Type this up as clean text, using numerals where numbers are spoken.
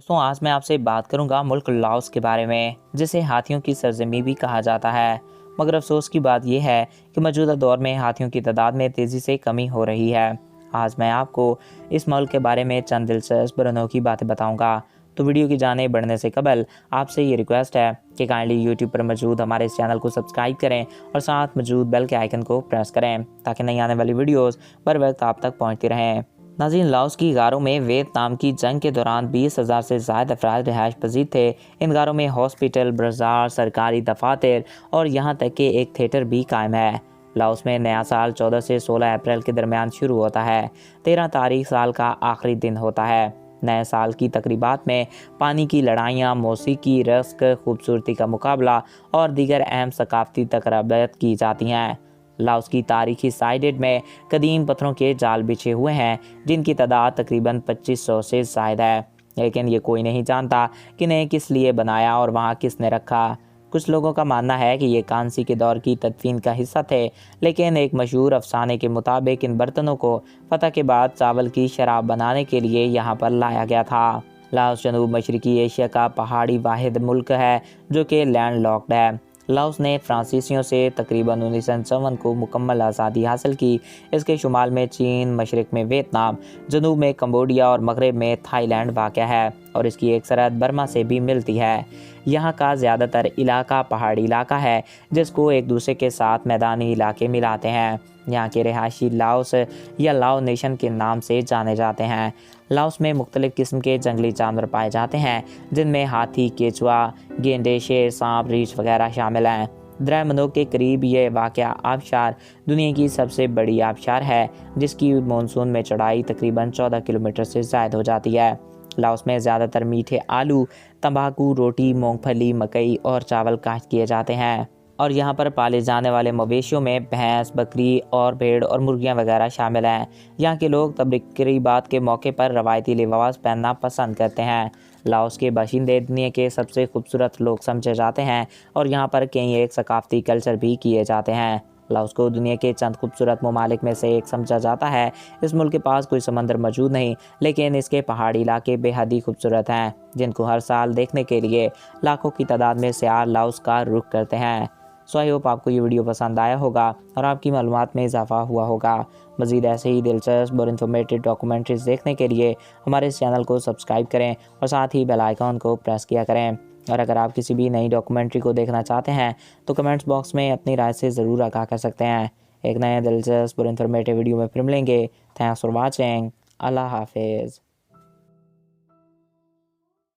दोस्तों आज मैं आपसे बात करूंगा मुल्क लाओस के बारे में, जिसे हाथियों की सरजमी भी कहा जाता है। मगर अफसोस की बात यह है कि मौजूदा दौर में हाथियों की तादाद में तेज़ी से कमी हो रही है। आज मैं आपको इस मुल्क के बारे में चंद दिलचस्प और अनोखी बातें बताऊंगा। तो वीडियो की जाने बढ़ने से कबल आपसे ये रिक्वेस्ट है कि काइंडली यूट्यूब पर मौजूद हमारे इस चैनल को सब्सक्राइब करें और साथ मौजूद बेल के आइकन को प्रेस करें ताकि नई आने वाली वीडियोस बर वक्त आप तक पहुंचती रहें। नाज़रीन, लाओस की गारों में वियतनाम की जंग के दौरान 20,000 से ज़्यादा अफराद रिहाइश पजीर थे। इन गारों में हॉस्पिटल, बाजार, सरकारी दफातर और यहाँ तक कि एक थिएटर भी कायम है। लाओस में नया साल 14 से 16 अप्रैल के दरमियान शुरू होता है। 13 तारीख साल का आखिरी दिन होता है। नए साल की तकरीबात में पानी की लड़ाइयाँ, मौसीकी, रस्क, खूबसूरती का मुकाबला और दीगर अहम सकाफती तकरीबात की जाती हैं। लाओस की तारीखी साइडेड में कदीम पत्थरों के जाल बिछे हुए हैं, जिनकी तादाद तकरीबन 2500 से ज़ायद है, लेकिन ये कोई नहीं जानता कि इन्हें किस लिए बनाया और वहाँ किसने रखा। कुछ लोगों का मानना है कि ये कांसी के दौर की तदफीन का हिस्सा थे, लेकिन एक मशहूर अफसाने के मुताबिक इन बर्तनों को फतह के बाद चावल की शराब बनाने के लिए यहाँ पर लाया गया था। लाओस जनूब मशरकी एशिया का पहाड़ी वाहिद मुल्क है जो कि लैंड लॉक्ड है। लाओस ने फ्रांसीसियों से तकरीबन 1957 को मुकम्मल आज़ादी हासिल की। इसके शुमाल में चीन, मशरक़ में वियतनाम, जनूब में कंबोडिया और मगरब में थाईलैंड वाक़या है और इसकी एक सरहद बर्मा से भी मिलती है। यहाँ का ज़्यादातर इलाका पहाड़ी इलाका है, जिसको एक दूसरे के साथ मैदानी इलाके मिलाते हैं। यहाँ के रिहायशी लाओस या लाओ नेशन के नाम से जाने जाते हैं। लाओस में मुख्तलिफ़ किस्म के जंगली जानवर पाए जाते हैं, जिनमें हाथी, केचुआ, गेंडे, शेर, सांप, रीछ वगैरह शामिल हैं। दरिया मनोक के करीब ये वाक़या आबशार दुनिया की सबसे बड़ी आबशार है, जिसकी मानसून में चौड़ाई तकरीबन 14 किलोमीटर से ज़ायद हो जाती है। लाओस में ज़्यादातर मीठे आलू, तंबाकू, रोटी, मूंगफली, मकई और चावल काश्त किए जाते हैं और यहाँ पर पाले जाने वाले मवेशियों में भैंस, बकरी और भेड़ और मुर्गियाँ वगैरह शामिल हैं। यहाँ के लोग तकरीबात के मौके पर रवायती लिबास पहनना पसंद करते हैं। लाओस के बाशिंदे दुनिया के सबसे खूबसूरत लोग समझे जाते हैं और यहाँ पर कई एक सकाफती कल्चर भी किए जाते हैं। लाओस को दुनिया के चंद खूबसूरत ममालिक में से एक समझा जाता है। इस मुल्क के पास कोई समंदर मौजूद नहीं, लेकिन इसके पहाड़ी इलाके बेहद ही खूबसूरत हैं, जिनको हर साल देखने के लिए लाखों की तादाद में सयाह लाओस का रुख करते हैं। सो आई होप आपको ये वीडियो पसंद आया होगा और आपकी मालूमात में इजाफा हुआ होगा। मज़ीद ऐसे ही दिलचस्प और इन्फॉर्मेटिव डॉक्यूमेंट्रीज देखने के लिए हमारे इस चैनल को सब्सक्राइब करें और साथ ही बेल आइकन को प्रेस किया करें। और अगर आप किसी भी नई डॉक्यूमेंट्री को देखना चाहते हैं तो कमेंट्स बॉक्स में अपनी राय से ज़रूर आगाह कर सकते हैं। एक नए दिलचस्प और इन्फॉर्मेटिव वीडियो में फिर मिलेंगे। Thanks for watching. अल्लाह हाफिज़।